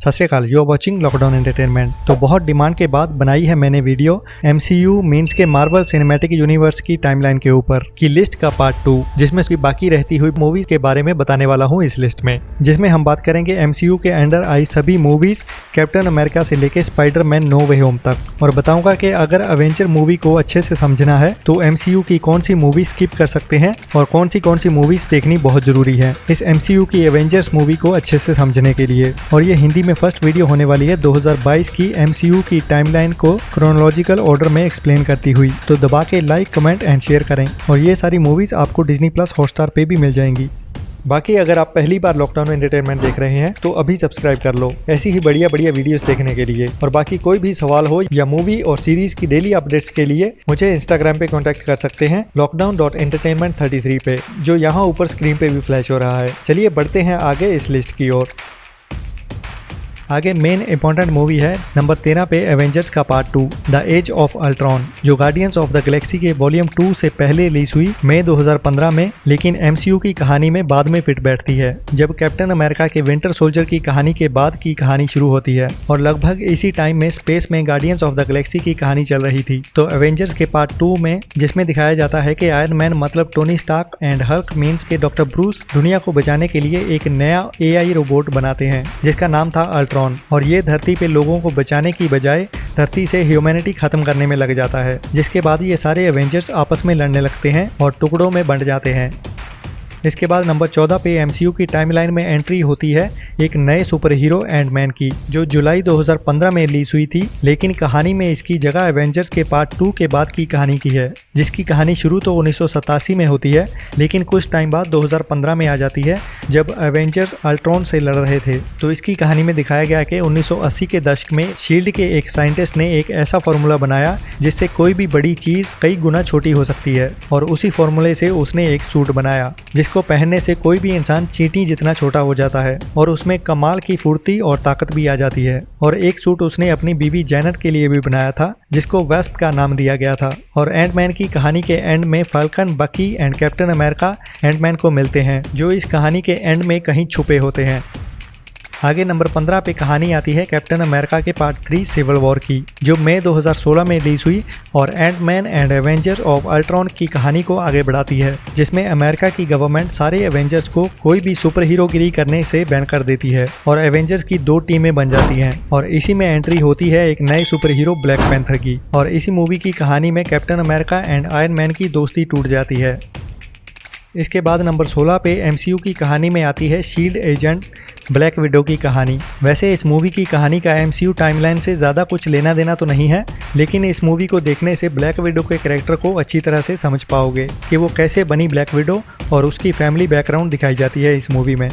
सत Sri Akal, you are watching lockdown entertainment. तो बहुत डिमांड के बाद बनाई है मैंने वीडियो MCU मीन्स के मार्वल सिनेमैटिक यूनिवर्स की टाइमलाइन के ऊपर की लिस्ट का पार्ट 2, जिसमें उसकी बाकी रहती हुई मूवीज के बारे में बताने वाला हूँ इस लिस्ट में, जिसमें हम बात करेंगे MCU के अंडर आई सभी मूवीज कैप्टन अमेरिका से लेके स्पाइडरमैन नो वे होम तक, और बताऊंगा कि अगर अवेंजर मूवी को अच्छे से समझना है तो MCU की कौन सी मूवी स्किप कर सकते हैं और कौन सी मूवीज देखनी बहुत जरूरी है इस MCU की एवेंजर्स मूवी को अच्छे से समझने के लिए। और ये हिंदी में फर्स्ट वीडियो होने वाली है 2022 की MCU की टाइमलाइन को क्रोनोलॉजिकल ऑर्डर में एक्सप्लेन करती हुई। तो दबा के लाइक, कमेंट एंड शेयर करें, और ये सारी मूवीज आपको डिज्नी प्लस हॉटस्टार पे भी मिल जाएंगी। बाकी अगर आप पहली बार लॉकडाउन एंटरटेनमेंट देख रहे हैं तो अभी सब्सक्राइब कर लो ऐसी ही बढ़िया वीडियोस देखने के लिए। और बाकी कोई भी सवाल हो या मूवी और सीरीज की डेली अपडेट्स के लिए मुझे इंस्टाग्राम पे कांटेक्ट कर सकते हैं lockdown.entertainment33 पे, जो यहाँ ऊपर स्क्रीन पे भी फ्लैश हो रहा है। चलिए बढ़ते हैं आगे इस लिस्ट की ओर। आगे मेन इंपॉर्टेंट मूवी है नंबर 13 पे एवेंजर्स का part 2 the age of Ultron, जो गार्डियंस ऑफ द गैलेक्सी के वॉल्यूम 2 से पहले रिलीज हुई मई 2015 में, लेकिन MCU की कहानी में बाद में फिट बैठती है जब कैप्टन अमेरिका के विंटर सोल्जर की कहानी के बाद की कहानी शुरू होती है। और लगभग इसी टाइम में स्पेस में गार्डियंस ऑफ द गैलेक्सी की कहानी चल रही थी। तो एवेंजर्स के पार्ट 2 में जिसमें दिखाया जाता है कि आयरन मैन मतलब Tony Stark and Hulk means के डॉक्टर ब्रूस दुनिया को बचाने के लिए एक नया AI रोबोट बनाते हैं जिसका नाम था अल्ट्रॉन, और ये धरती पे लोगों को बचाने की बजाय धरती से ह्यूमैनिटी खत्म करने में लग जाता है। जिसके बाद ये सारे एवेंजर्स आपस में लड़ने लगते हैं और टुकड़ों में बंट जाते हैं। इसके बाद नंबर 14 पे MCU की टाइमलाइन में एंट्री होती है एक नए सुपर हीरो एंड मैन की, जो जुलाई 2015 में रिलीज हुई थी, लेकिन कहानी में इसकी जगह एवेंजर्स के पार्ट 2 के बाद की कहानी की है, जिसकी कहानी शुरू तो 1987 में होती है, लेकिन कुछ टाइम बाद 2015 में आ जाती है जब एवेंजर्स अल्ट्रॉन से लड़ रहे थे। तो इसकी कहानी में दिखाया गया कि 1980 के दशक में शील्ड के एक साइंटिस्ट ने एक ऐसा फार्मूला बनाया जिससे कोई भी बड़ी चीज कई गुना छोटी हो सकती है, और उसी फार्मूले से उसने एक सूट बनाया जिसको पहनने से कोई भी इंसान चींटी जितना छोटा हो जाता है, और उसमें कमाल की फुर्ती और ताकत भी आ जाती है। और एक सूट उसने अपनी बीवी जैनेट के लिए भी बनाया था जिसको वेस्प का नाम दिया गया था। और एंटमैन की कहानी के एंड में फाल्कन, बकी एंड कैप्टन अमेरिका एंटमैन को मिलते हैं, जो इस कहानी के एंड में कहीं छुपे होते हैं। आगे नंबर 15 पे कहानी आती है कैप्टन अमेरिका के पार्ट 3 सिविल वॉर की, जो मई 2016 में रिलीज हुई और Ant Man and Avenger of Ultron की कहानी को आगे बढ़ाती है, जिसमें अमेरिका की गवर्नमेंट सारे एवेंजर्स को कोई भी सुपर हीरोगिरी करने से बैन कर देती है और एवेंजर्स की 2 टीमें बन जाती हैं। और इसी में एंट्री होती है एक नए सुपर हीरो ब्लैक पैंथर की, और इसी मूवी की कहानी में captain America and iron man की दोस्ती टूट जाती है। इसके बाद नंबर 16 पे MCU की कहानी में आती है शील्ड एजेंट ब्लैक विडो की कहानी। वैसे इस मूवी की कहानी का MCU टाइमलाइन से ज़्यादा कुछ लेना देना तो नहीं है, लेकिन इस मूवी को देखने से ब्लैक विडो के कैरेक्टर को अच्छी तरह से समझ पाओगे कि वो कैसे बनी ब्लैक विडो, और उसकी फैमिली बैकग्राउंड दिखाई जाती है इस मूवी में।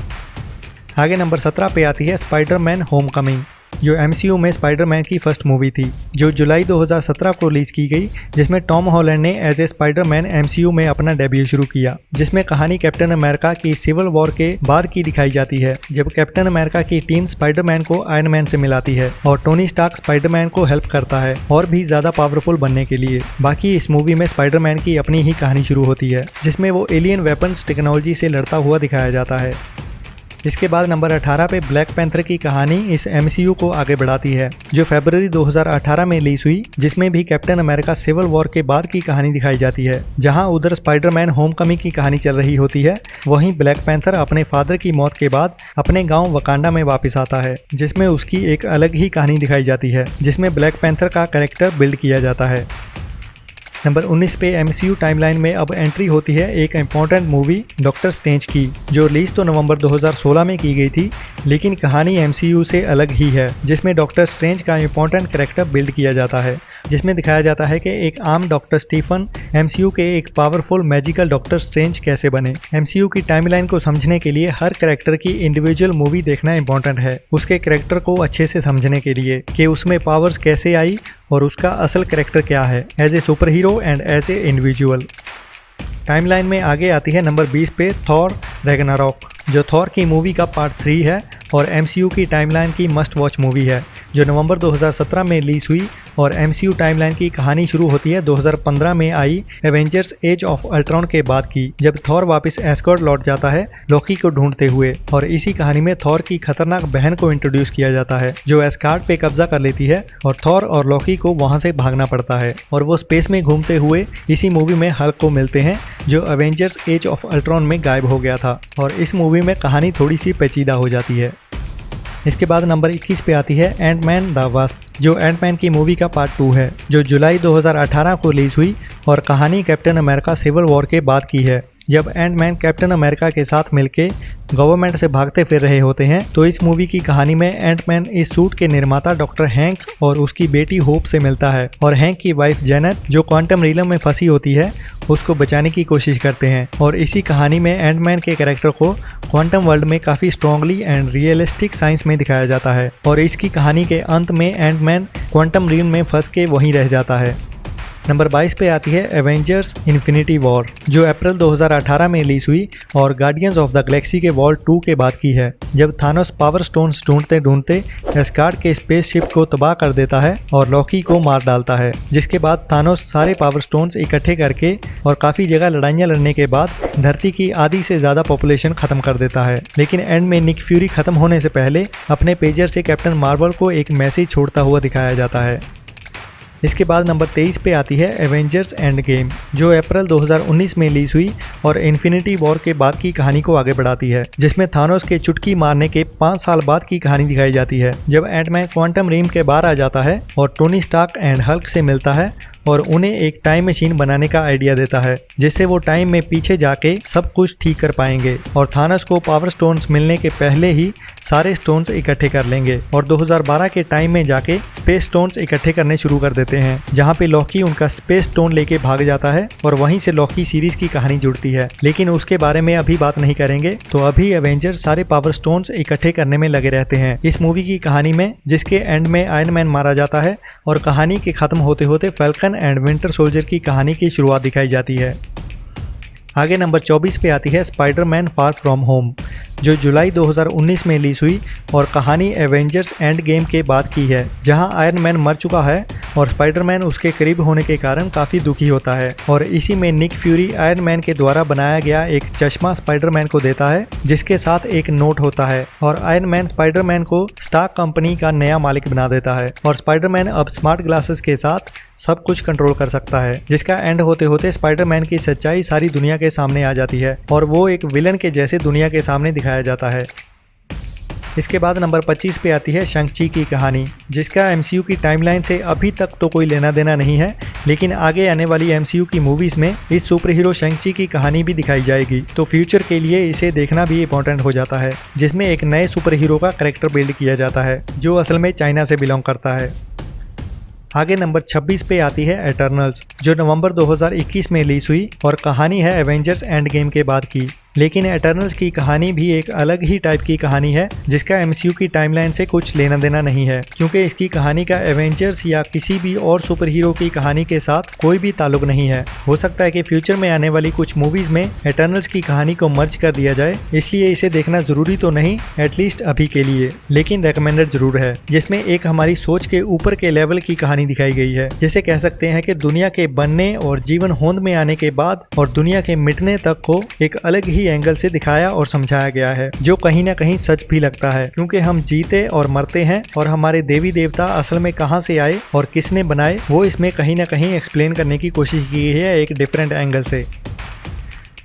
आगे नंबर 17 पे आती है स्पाइडरमैन होमकमिंग, जो MCU में स्पाइडरमैन की फर्स्ट मूवी थी, जो जुलाई 2017 को रिलीज की गई, जिसमें टॉम हॉलैंड ने एज ए स्पाइडरमैन MCU में अपना डेब्यू शुरू किया, जिसमें कहानी कैप्टन अमेरिका की सिविल वॉर के बाद की दिखाई जाती है, जब कैप्टन अमेरिका की टीम स्पाइडरमैन को आयरन मैन से मिलाती है और टोनी स्टार्क स्पाइडरमैन को हेल्प करता है और भी ज्यादा पावरफुल बनने के लिए। बाकी इस मूवी में स्पाइडरमैन की अपनी ही कहानी शुरू होती है, जिसमें वो एलियन वेपन्स टेक्नोलॉजी से लड़ता हुआ दिखाया जाता है। इसके बाद नंबर 18 पे ब्लैक पैंथर की कहानी इस MCU को आगे बढ़ाती है, जो फरवरी 2018 में रिलीज हुई, जिसमें भी कैप्टन अमेरिका सिविल वॉर के बाद की कहानी दिखाई जाती है। जहां उधर स्पाइडरमैन होमकमिंग की कहानी चल रही होती है, वहीं ब्लैक पैंथर अपने फादर की मौत के बाद अपने गाँव वकांडा में वापस आता है, जिसमें उसकी एक अलग ही कहानी दिखाई जाती है, जिसमें ब्लैक पैंथर का कैरेक्टर बिल्ड किया जाता है। नंबर 19 पे MCU टाइमलाइन में अब एंट्री होती है एक इम्पॉर्टेंट मूवी डॉक्टर स्ट्रेंज की, जो रिलीज तो नवंबर 2016 में की गई थी, लेकिन कहानी MCU से अलग ही है, जिसमें डॉक्टर स्ट्रेंज का इम्पॉर्टेंट कैरेक्टर बिल्ड किया जाता है, जिसमें दिखाया जाता है कि एक आम डॉक्टर स्टीफन MCU के एक पावरफुल मैजिकल डॉक्टर स्ट्रेंज कैसे बने। MCU की टाइमलाइन को समझने के लिए हर कैरेक्टर की इंडिविजुअल मूवी देखना इंपॉर्टेंट है, उसके कैरेक्टर को अच्छे से समझने के लिए कि उसमें पावर्स कैसे आई और उसका असल कैरेक्टर क्या है as a super hero and as a individual. Timeline में आगे आती है नंबर 20 पे थॉर रैग्नारॉक, जो थॉर की मूवी का पार्ट 3 है और MCU की टाइमलाइन की मस्ट वॉच मूवी है, जो नवंबर 2017 में रिलीज हुई और MCU टाइमलाइन की कहानी शुरू होती है 2015 में आई एवेंजर्स एज ऑफ अल्ट्रॉन के बाद की, जब थॉर वापस एस्गॉर्ड लौट जाता है लोकी को ढूंढते हुए। और इसी कहानी में थॉर की खतरनाक बहन को इंट्रोड्यूस किया जाता है जो एस्गार्ड पे कब्जा कर लेती है और थॉर और लोकी को वहां से भागना पड़ता है और वो स्पेस में घूमते हुए इसी मूवी में हल्क को मिलते हैं जो एवेंजर्स एज ऑफ अल्ट्रॉन में गायब हो गया था। और इस मूवी में कहानी थोड़ी सी पेचीदा हो जाती है। इसके बाद नंबर 21 पे आती है एंटमैन द वास्प, जो एंटमैन की मूवी का पार्ट 2 है, जो जुलाई 2018 को रिलीज हुई और कहानी कैप्टन अमेरिका सिविल वॉर के बाद की है, जब एंटमैन कैप्टन अमेरिका के साथ मिलके गवर्नमेंट से भागते फिर रहे होते हैं। तो इस मूवी की कहानी में एंटमैन इस सूट के निर्माता डॉक्टर हैंक और उसकी बेटी होप से मिलता है और हैंक की वाइफ जेनेट, जो क्वांटम रीलम में फंसी होती है, उसको बचाने की कोशिश करते हैं। और इसी कहानी में एंटमैन के कैरेक्टर को क्वांटम वर्ल्ड में काफ़ी स्ट्रॉन्गली एंड रियलिस्टिक साइंस में दिखाया जाता है और इसकी कहानी के अंत में एंटमैन क्वांटम रीलम में फंस के वहीं रह जाता है। नंबर 22 पे आती है एवेंजर्स इन्फिनिटी वॉर, जो अप्रैल 2018 में रिलीज हुई और गार्डियंस ऑफ द गैलेक्सी के वॉर 2 के बाद की है, जब थानोस पावर स्टोन्स ढूंढते ढूंढते एस्गार्ड के स्पेसशिप को तबाह कर देता है और लोकी को मार डालता है, जिसके बाद थानोस सारे पावर स्टोन्स इकट्ठे करके और काफ़ी जगह लड़ाइयाँ लड़ने के बाद धरती की आधी से ज़्यादा पॉपुलेशन खत्म कर देता है। लेकिन एंड में निक फ्यूरी खत्म होने से पहले अपने पेजर से कैप्टन मार्वल को एक मैसेज छोड़ता हुआ दिखाया जाता है। इसके बाद नंबर 23 पे आती है एवेंजर्स एंड गेम, जो अप्रैल 2019 में रिलीज हुई और इन्फिनिटी वॉर के बाद की कहानी को आगे बढ़ाती है, जिसमें थानोस के चुटकी मारने के 5 साल बाद की कहानी दिखाई जाती है, जब एंटमैन क्वांटम रीम के बाहर आ जाता है और टोनी स्टार्क एंड हल्क से मिलता है और उन्हें एक टाइम मशीन बनाने का आइडिया देता है, जिससे वो टाइम में पीछे जाके सब कुछ ठीक कर पाएंगे और थानोस को पावर स्टोन्स मिलने के पहले ही सारे स्टोन्स इकट्ठे कर लेंगे और 2012 के टाइम में जाके स्पेस स्टोन्स इकट्ठे करने शुरू कर देते हैं, जहाँ पे लोकी उनका स्पेस स्टोन लेके भाग जाता है और वहीं से लोकी सीरीज की कहानी जुड़ती है। लेकिन उसके बारे में अभी बात नहीं करेंगे। तो अभी एवेंजर सारे पावर स्टोन्स इकट्ठे करने में लगे रहते हैं इस मूवी की कहानी में, जिसके एंड में आयरन मैन मारा जाता है और कहानी के खत्म होते होते फैल्कन एंड विंटर सोल्जर की कहानी की शुरुआत दिखाई जाती है। आगे नंबर 24 पे आती है स्पाइडरमैन फार फ्रॉम होम, जो जुलाई 2019 में रिलीज हुई और कहानी एवेंजर्स एंड गेम के बाद की है, जहां आयरन मैन मर चुका है और स्पाइडरमैन उसके करीब होने के कारण काफ़ी दुखी होता है और इसी में निक फ्यूरी आयरन मैन के द्वारा बनाया गया एक चश्मा स्पाइडरमैन को देता है, जिसके साथ एक नोट होता है और आयरन मैन स्पाइडरमैन को स्टार्क कंपनी का नया मालिक बना देता है और स्पाइडरमैन अब स्मार्ट ग्लासेस के साथ सब कुछ कंट्रोल कर सकता है, जिसका एंड होते होते स्पाइडरमैन की सच्चाई सारी दुनिया के सामने आ जाती है और वो एक विलन के जैसे दुनिया के सामने दिखाया जाता है। इसके बाद नंबर 25 पे आती है शंग-ची की कहानी, जिसका MCU की टाइमलाइन से अभी तक तो कोई लेना देना नहीं है, लेकिन आगे आने वाली MCU की मूवीज़ में इस सुपर हीरो शंग-ची की कहानी भी दिखाई जाएगी, तो फ्यूचर के लिए इसे देखना भी इंपॉर्टेंट हो जाता है, जिसमें एक नए सुपर हीरो का कैरेक्टर बिल्ड किया जाता है जो असल में चाइना से बिलोंग करता है। आगे नंबर 26 पे आती है एटर्नल्स, जो नवंबर 2021 में रिलीज हुई और कहानी है एवेंजर्स एंड गेम के बाद की। लेकिन एटर्नल्स की कहानी भी एक अलग ही टाइप की कहानी है, जिसका MCU की टाइमलाइन से कुछ लेना देना नहीं है, क्योंकि इसकी कहानी का एवेंजर्स या किसी भी और सुपर हीरो की कहानी के साथ कोई भी ताल्लुक नहीं है। हो सकता है कि फ्यूचर में आने वाली कुछ मूवीज में एटर्नल्स की कहानी को मर्ज कर दिया जाए, इसलिए इसे देखना जरूरी तो नहीं, एटलीस्ट अभी के लिए, लेकिन रेकमेंडेड जरूर है, जिसमें एक हमारी सोच के ऊपर के लेवल की कहानी दिखाई गई है, जिसे कह सकते हैं कि दुनिया के बनने और जीवन होंद में आने के बाद और दुनिया के मिटने तक को एक अलग ही एंगल से दिखाया और समझाया गया है, जो कहीं ना कहीं सच भी लगता है, क्योंकि हम जीते और मरते हैं और हमारे देवी देवता असल में कहां से आए और किसने बनाए, वो इसमें कहीं ना कहीं एक्सप्लेन करने की कोशिश की है एक डिफरेंट एंगल से।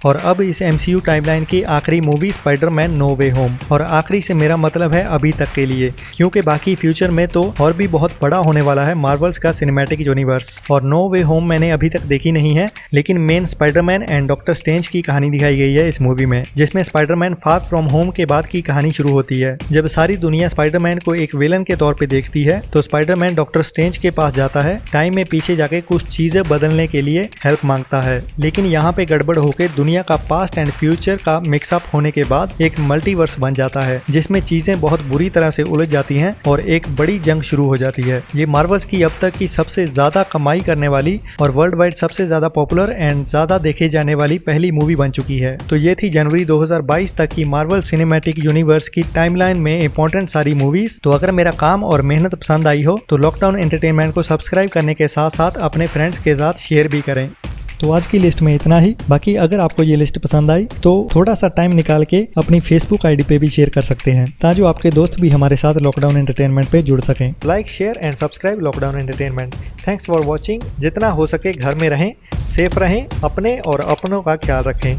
और अब इस MCU टाइमलाइन की आखिरी मूवी स्पाइडरमैन नो वे होम, और आखिरी से मेरा मतलब है अभी तक के लिए, क्योंकि बाकी फ्यूचर में तो और भी बहुत बड़ा होने वाला है मार्वल्स का सिनेमैटिक यूनिवर्स। और नो वे होम मैंने अभी तक देखी नहीं है, लेकिन main Spiderman and doctor strange की कहानी दिखाई गई है इस मूवी में, जिसमें स्पाइडरमैन फार फ्रॉम होम के बाद की कहानी शुरू होती है। जब सारी दुनिया स्पाइडरमैन को एक विलन के तौर पर देखती है, तो स्पाइडरमैन डॉक्टर स्ट्रेंज के पास जाता है, टाइम में पीछे जाके कुछ चीजें बदलने के लिए हेल्प मांगता है, लेकिन यहाँ पे गड़बड़ होकर दुनिया का पास्ट एंड फ्यूचर का मिक्सअप होने के बाद एक मल्टीवर्स बन जाता है, जिसमें चीजें बहुत बुरी तरह से उलझ जाती हैं और एक बड़ी जंग शुरू हो जाती है। ये मार्वल्स की अब तक की सबसे ज्यादा कमाई करने वाली और वर्ल्ड वाइड सबसे ज्यादा पॉपुलर एंड ज्यादा देखे जाने वाली पहली मूवी बन चुकी है। तो ये थी जनवरी 2022 तक की मार्वल सिनेमैटिक यूनिवर्स की टाइमलाइन में इंपॉर्टेंट सारी मूवीज। तो अगर मेरा काम और मेहनत पसंद आई हो तो लॉकडाउन एंटरटेनमेंट को सब्सक्राइब करने के साथ साथ अपने फ्रेंड्स के साथ शेयर भी करें। तो आज की लिस्ट में इतना ही। बाकी अगर आपको ये लिस्ट पसंद आई तो थोड़ा सा टाइम निकाल के अपनी फेसबुक आईडी पे भी शेयर कर सकते हैं, ताकि आपके दोस्त भी हमारे साथ लॉकडाउन एंटरटेनमेंट पे जुड़ सकें। Like, share and subscribe lockdown entertainment. Thanks for watching. जितना हो सके घर में रहें, सेफ रहें, अपने और अपनों का ख्याल रखें।